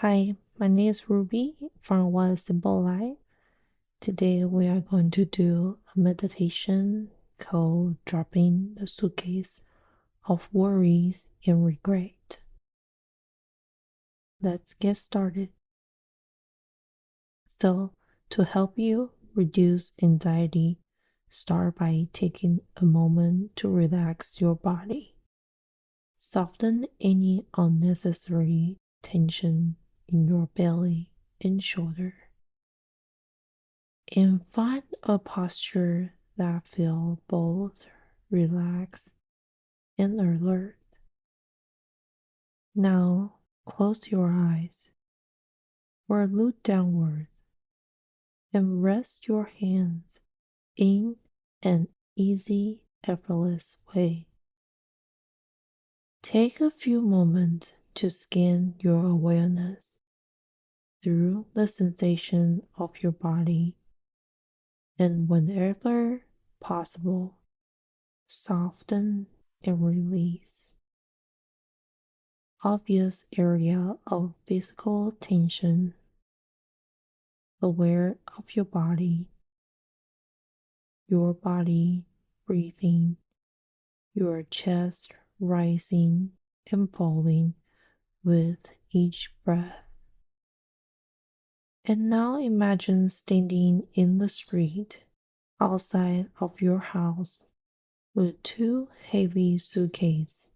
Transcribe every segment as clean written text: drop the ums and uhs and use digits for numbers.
Hi, my name is Ruby from One Simple Life. Today we are going to do a meditation called Dropping the Suitcase of Worries and Regret. Let's get started. So, to help you reduce anxiety, start by taking a moment to relax your body. Soften any unnecessary tension in your belly and shoulder. And find a posture that feels both relaxed and alert. Now close your eyes or look downward and rest your hands in an easy, effortless way. Take a few moments to scan your awareness through the sensation of your body, and whenever possible, soften and release obvious area of physical tension. Aware of your body breathing, your chest rising and falling with each breath. And now imagine standing in the street outside of your house with two heavy suitcases,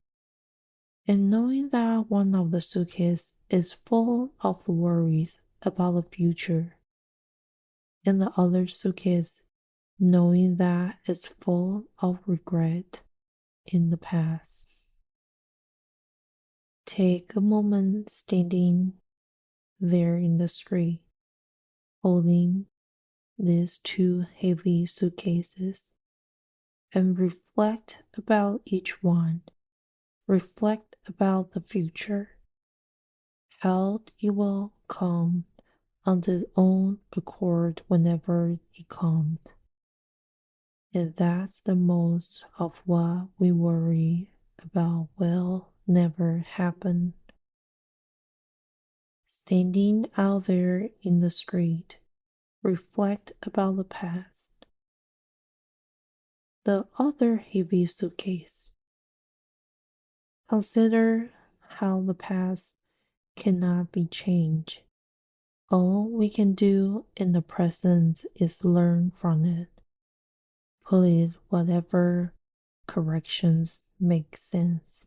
and knowing that one of the suitcases is full of worries about the future, and the other suitcase knowing that it's full of regret in the past. Take a moment standing there in the street, holding these two heavy suitcases, and reflect about each one. Reflect about the future, how it will come on its own accord whenever it comes. And that's the most of what we worry about will never happen. Standing out there in the street, reflect about the past. The other heavy suitcase. Consider how the past cannot be changed. All we can do in the present is learn from it. Put it whatever corrections make sense.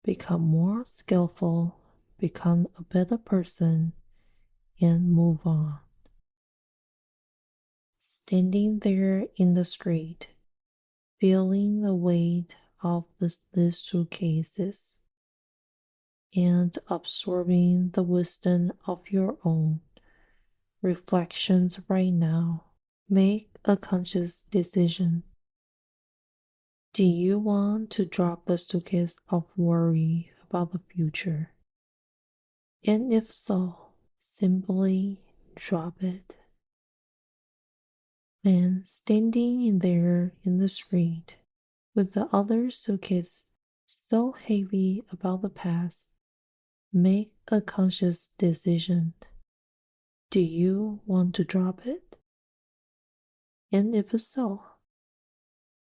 Become more skillful, become a better person, and move on. Standing there in the street, feeling the weight of these suitcases, and absorbing the wisdom of your own reflections right now, make a conscious decision. Do you want to drop the suitcase of worry about the future? And if so, simply drop it. Then, standing in there in the street with the other suitcase so heavy about the past, make a conscious decision. Do you want to drop it? And if so,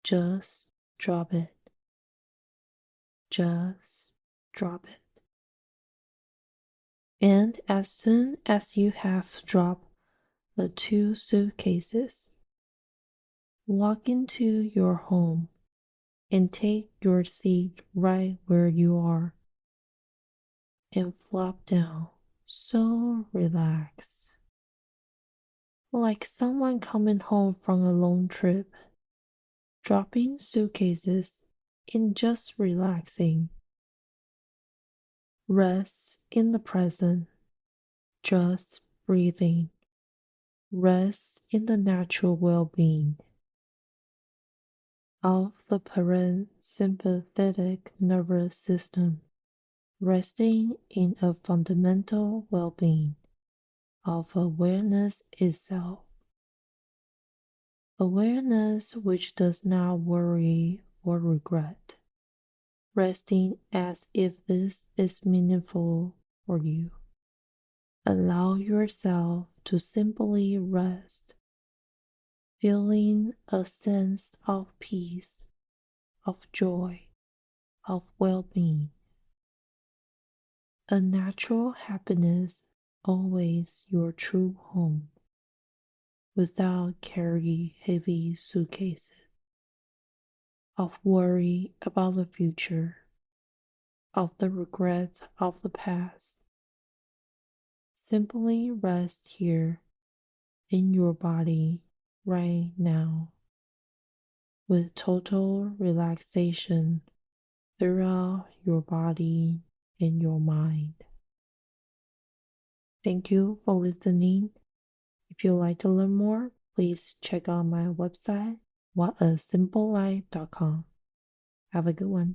just drop it. Just drop it. And as soon as you have dropped the two suitcases, walk into your home and take your seat right where you are and flop down so relaxed, like someone coming home from a long trip, dropping suitcases and just relaxing. Rest in the present, just breathing. Rest in the natural well-being of the parasympathetic nervous system, resting in a fundamental well-being of awareness itself. Awareness which does not worry or regret, resting as if this is meaningful for you. Allow yourself to simply rest, feeling a sense of peace, of joy, of well being. A natural happiness, always your true home, without carrying heavy suitcases of worry about the future, of the regrets of the past. Simply rest here in your body right now with total relaxation throughout your body and your mind. Thank you for listening. If you'd like to learn more, please check out my website, whatasimplelife.com. Have a good one.